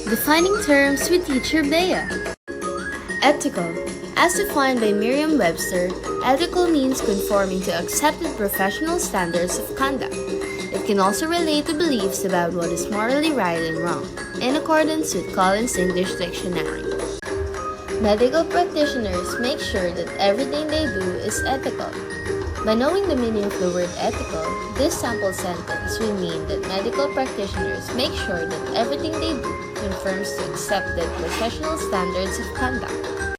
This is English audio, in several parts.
Defining terms with Teacher Bea. Ethical. As defined by Merriam-Webster, ethical means conforming to accepted professional standards of conduct. It can also relate to beliefs about what is morally right and wrong, in accordance with Collins English Dictionary. Medical practitioners make sure that everything they do is ethical. By knowing the meaning of the word ethical, this sample sentence will mean that medical practitioners make sure that everything they do conforms to accepted professional standards of conduct.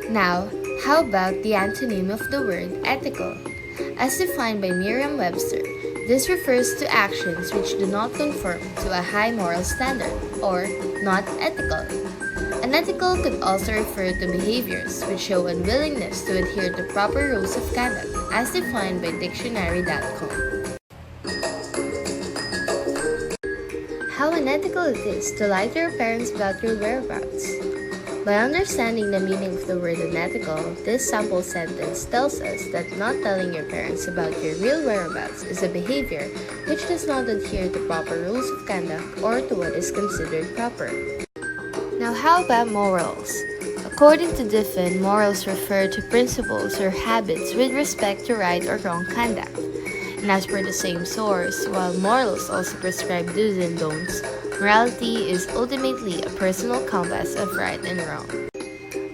Now, how about the antonym of the word ethical? As defined by Merriam-Webster, this refers to actions which do not conform to a high moral standard or not ethical. Unethical could also refer to behaviors which show unwillingness to adhere to proper rules of conduct, as defined by dictionary.com. How unethical it is to lie to your parents about your whereabouts. By understanding the meaning of the word unethical, this sample sentence tells us that not telling your parents about your real whereabouts is a behavior which does not adhere to proper rules of conduct or to what is considered proper. Now, how about morals? According to Diffin, morals refer to principles or habits with respect to right or wrong conduct. And as per the same source, while morals also prescribe do's and don'ts, morality is ultimately a personal compass of right and wrong.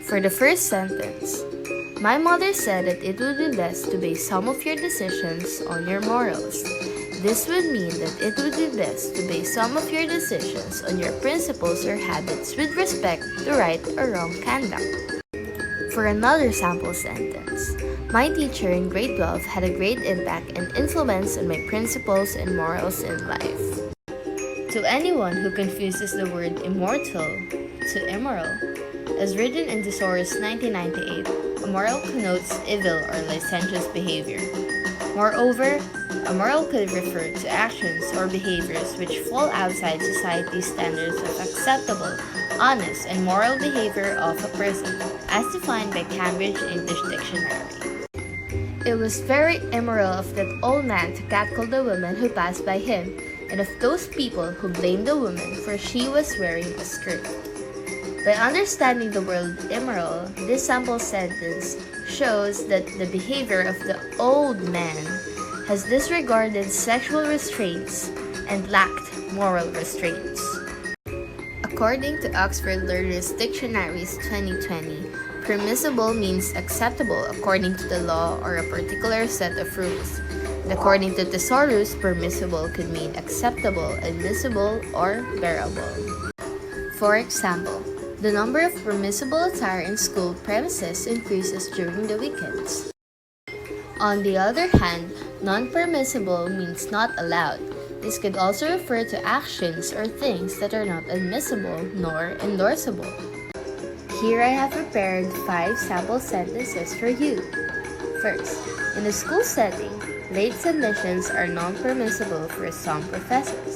For the first sentence, my mother said that it would be best to base some of your decisions on your morals. This would mean that it would be best to base some of your decisions on your principles or habits with respect to right or wrong conduct. For another sample sentence, my teacher in grade 12 had a great impact and influence on my principles and morals in life. To anyone who confuses the word immortal to immoral, as written in the source 1998, immoral connotes evil or licentious behavior. Moreover, immoral could refer to actions or behaviors which fall outside society's standards of acceptable, honest, and moral behavior of a person, as defined by Cambridge English Dictionary. It was very immoral of that old man to catcall the woman who passed by him, and of those people who blamed the woman for she was wearing a skirt. By understanding the word immoral, this sample sentence shows that the behavior of the old man has disregarded sexual restraints and lacked moral restraints. According to Oxford Learners Dictionary's 2020, permissible means acceptable according to the law or a particular set of rules. And according to Thesaurus, permissible could mean acceptable, admissible, or bearable. For example, the number of permissible attire in school premises increases during the weekends. On the other hand, non-permissible means not allowed. This could also refer to actions or things that are not admissible nor endorsable. Here I have prepared 5 sample sentences for you. First, in a school setting, late submissions are non-permissible for some professors.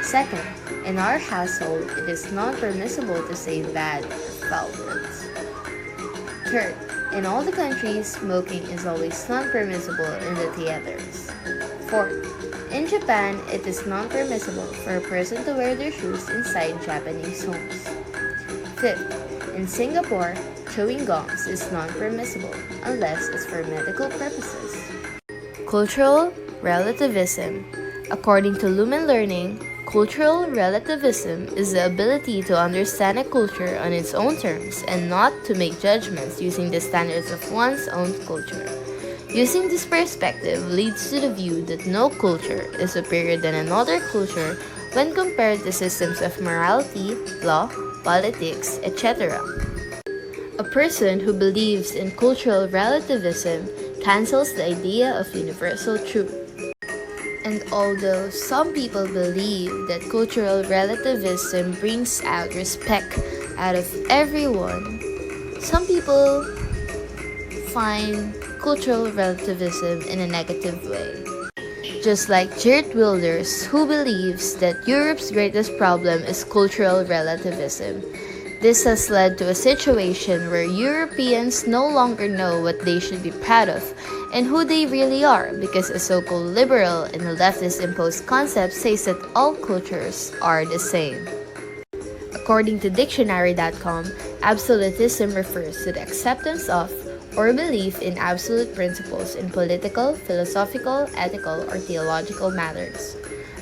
Second, in our household, it is non-permissible to say bad or foul words. Third, in all the countries, smoking is always non-permissible in the theaters. Fourth, in Japan, it is non-permissible for a person to wear their shoes inside Japanese homes. Fifth, in Singapore, chewing gums is non-permissible unless it's for medical purposes. Cultural relativism. According to Lumen Learning, cultural relativism is the ability to understand a culture on its own terms and not to make judgments using the standards of one's own culture. Using this perspective leads to the view that no culture is superior than another culture when compared to systems of morality, law, politics, etc. A person who believes in cultural relativism cancels the idea of universal truth. And although some people believe that cultural relativism brings out respect out of everyone, some people find cultural relativism in a negative way. Just like Geert Wilders, who believes that Europe's greatest problem is cultural relativism. This has led to a situation where Europeans no longer know what they should be proud of and who they really are, because a so-called liberal and a leftist imposed concept says that all cultures are the same. According to dictionary.com, absolutism refers to the acceptance of or belief in absolute principles in political, philosophical, ethical, or theological matters.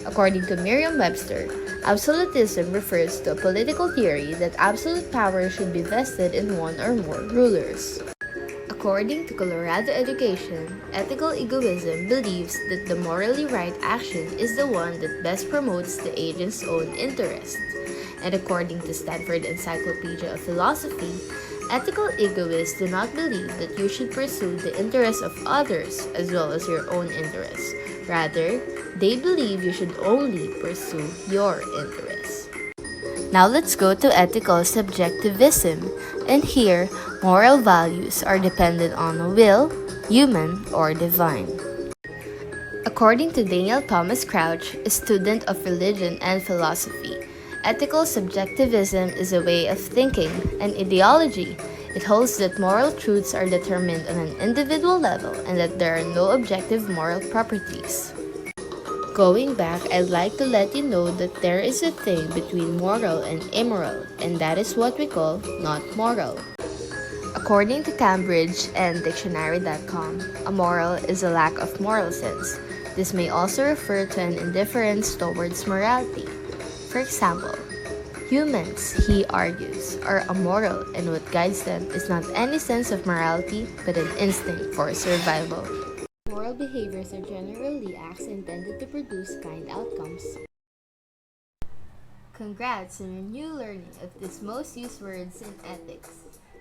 According to Merriam-Webster, absolutism refers to a political theory that absolute power should be vested in one or more rulers. According to Colorado Education, ethical egoism believes that the morally right action is the one that best promotes the agent's own interest. And according to Stanford Encyclopedia of Philosophy, ethical egoists do not believe that you should pursue the interests of others as well as your own interests. Rather, they believe you should only pursue your interests. Now let's go to ethical subjectivism, and here, moral values are dependent on a will, human, or divine. According to Daniel Thomas Crouch, a student of religion and philosophy, ethical subjectivism is a way of thinking, an ideology. It holds that moral truths are determined on an individual level and that there are no objective moral properties. Going back, I'd like to let you know that there is a thing between moral and immoral, and that is what we call not moral. According to Cambridge and Dictionary.com, a moral is a lack of moral sense. This may also refer to an indifference towards morality. For example, humans, he argues, are amoral, and what guides them is not any sense of morality but an instinct for survival. Moral behaviors are generally acts intended to produce kind outcomes. Congrats on your new learning of these most used words in ethics.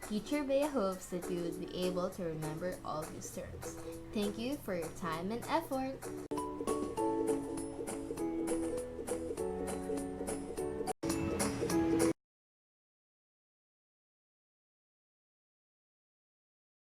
Teacher Bea hopes that you would be able to remember all these terms. Thank you for your time and effort.